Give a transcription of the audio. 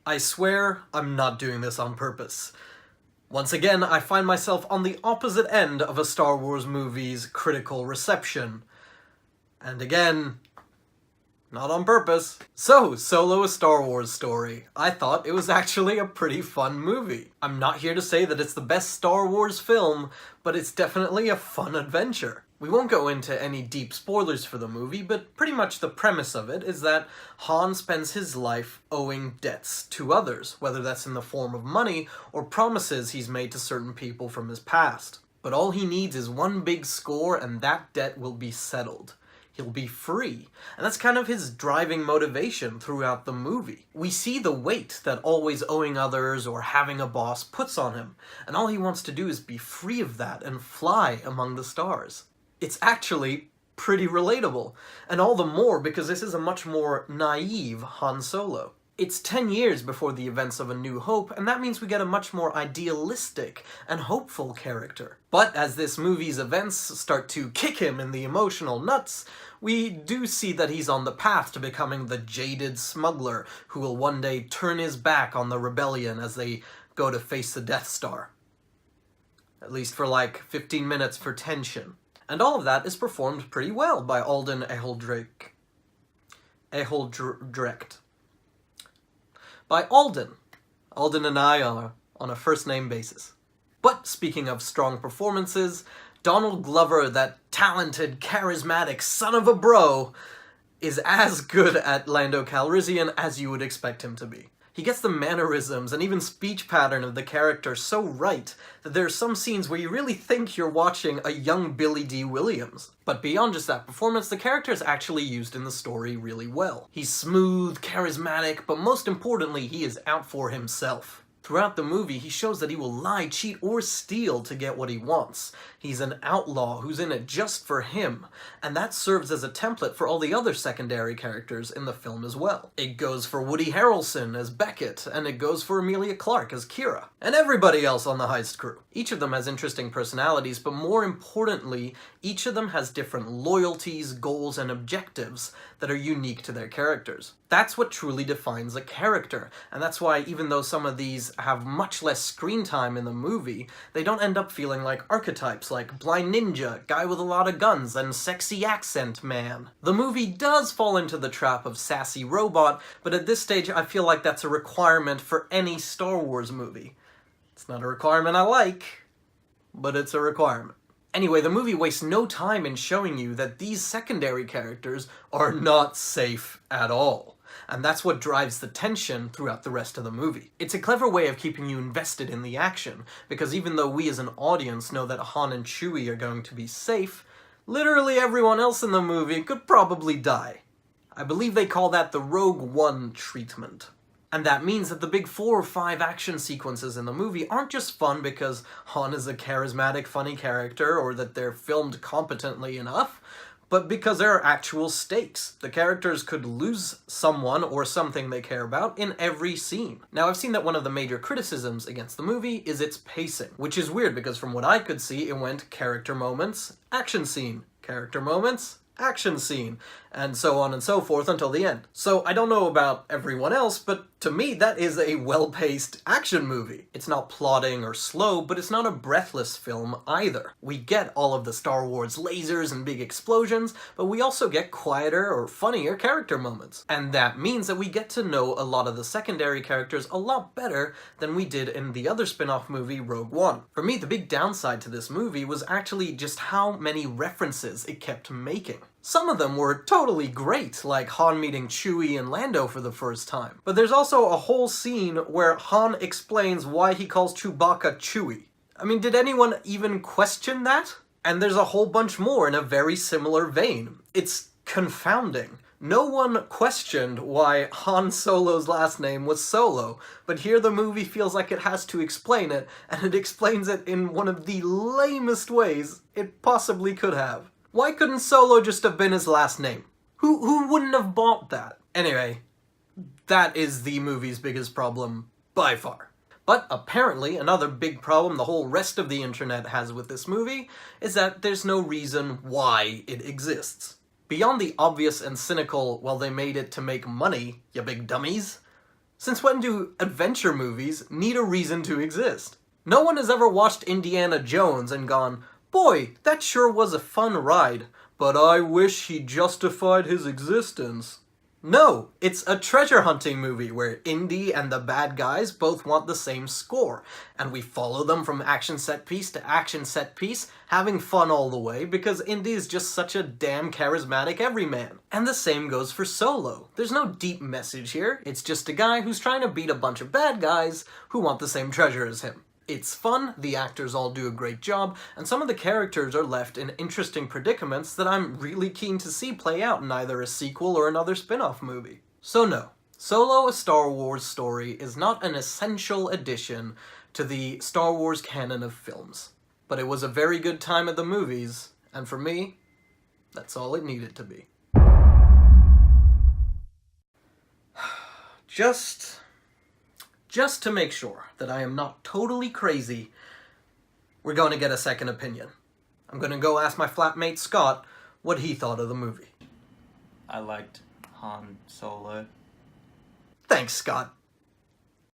I swear I'm not doing this on purpose. Once again, I find myself on the opposite end of a Star Wars movie's critical reception. And again, not on purpose. So, Solo: A Star Wars Story. I thought it was actually a pretty fun movie. I'm not here to say that it's the best Star Wars film, but it's definitely a fun adventure. We won't go into any deep spoilers for the movie, but pretty much the premise of it is that Han spends his life owing debts to others, whether that's in the form of money or promises he's made to certain people from his past. But all he needs is one big score and that debt will be settled. He'll be free. And that's kind of his driving motivation throughout the movie. We see the weight that always owing others or having a boss puts on him, and all he wants to do is be free of that and fly among the stars. It's actually pretty relatable, and all the more because this is a much more naive Han Solo. It's 10 years before the events of A New Hope, and that means we get a much more idealistic and hopeful character. But as this movie's events start to kick him in the emotional nuts, we do see that he's on the path to becoming the jaded smuggler who will one day turn his back on the rebellion as they go to face the Death Star. At least for like 15 minutes for tension. And all of that is performed pretty well by Alden Ehrenreich. By Alden. Alden and I are on a first-name basis. But speaking of strong performances, Donald Glover, that talented, charismatic son of a bro, is as good at Lando Calrissian as you would expect him to be. He gets the mannerisms and even speech pattern of the character so right that there are some scenes where you really think you're watching a young Billy Dee Williams. But beyond just that performance, the character is actually used in the story really well. He's smooth, charismatic, but most importantly, he is out for himself. Throughout the movie, he shows that he will lie, cheat, or steal to get what he wants. He's an outlaw who's in it just for him, and that serves as a template for all the other secondary characters in the film as well. It goes for Woody Harrelson as Beckett, and it goes for Emilia Clarke as Kira, and everybody else on the heist crew. Each of them has interesting personalities, but more importantly, each of them has different loyalties, goals, and objectives that are unique to their characters. That's what truly defines a character, and that's why even though some of these have much less screen time in the movie, they don't end up feeling like archetypes like blind ninja, guy with a lot of guns, and sexy accent man. The movie does fall into the trap of sassy robot, but at this stage I feel like that's a requirement for any Star Wars movie. It's not a requirement I like, but it's a requirement. Anyway, the movie wastes no time in showing you that these secondary characters are not safe at all. And that's what drives the tension throughout the rest of the movie. It's a clever way of keeping you invested in the action, because even though we as an audience know that Han and Chewie are going to be safe, literally everyone else in the movie could probably die. I believe they call that the Rogue One treatment. And that means that the big 4 or 5 action sequences in the movie aren't just fun because Han is a charismatic, funny character, or that they're filmed competently enough, but because there are actual stakes. The characters could lose someone or something they care about in every scene. Now, I've seen that one of the major criticisms against the movie is its pacing, which is weird because from what I could see, it went character moments, action scene, character moments, action scene, and so on and so forth until the end. So I don't know about everyone else, but to me that is a well-paced action movie. It's not plodding or slow, but it's not a breathless film either. We get all of the Star Wars lasers and big explosions, but we also get quieter or funnier character moments. And that means that we get to know a lot of the secondary characters a lot better than we did in the other spin-off movie, Rogue One. For me, the big downside to this movie was actually just how many references it kept making. Some of them were totally great, like Han meeting Chewie and Lando for the first time. But there's also a whole scene where Han explains why he calls Chewbacca Chewie. I mean, did anyone even question that? And there's a whole bunch more in a very similar vein. It's confounding. No one questioned why Han Solo's last name was Solo, but here the movie feels like it has to explain it, and it explains it in one of the lamest ways it possibly could have. Why couldn't Solo just have been his last name? Who wouldn't have bought that? Anyway, that is the movie's biggest problem by far. But apparently another big problem the whole rest of the internet has with this movie is that there's no reason why it exists. Beyond the obvious and cynical, well, they made it to make money, you big dummies, Since when do adventure movies need a reason to exist? No one has ever watched Indiana Jones and gone, boy, that sure was a fun ride, but I wish he justified his existence. No, it's a treasure hunting movie where Indy and the bad guys both want the same score, and we follow them from action set piece to action set piece, having fun all the way because Indy is just such a damn charismatic everyman. And the same goes for Solo. There's no deep message here, it's just a guy who's trying to beat a bunch of bad guys who want the same treasure as him. It's fun, the actors all do a great job, and some of the characters are left in interesting predicaments that I'm really keen to see play out in either a sequel or another spin-off movie. So no, Solo: A Star Wars Story is not an essential addition to the Star Wars canon of films. But it was a very good time at the movies, and for me, that's all it needed to be. Just to make sure that I am not totally crazy, we're going to get a second opinion. I'm going to go ask my flatmate Scott what he thought of the movie. I liked Han Solo. Thanks, Scott.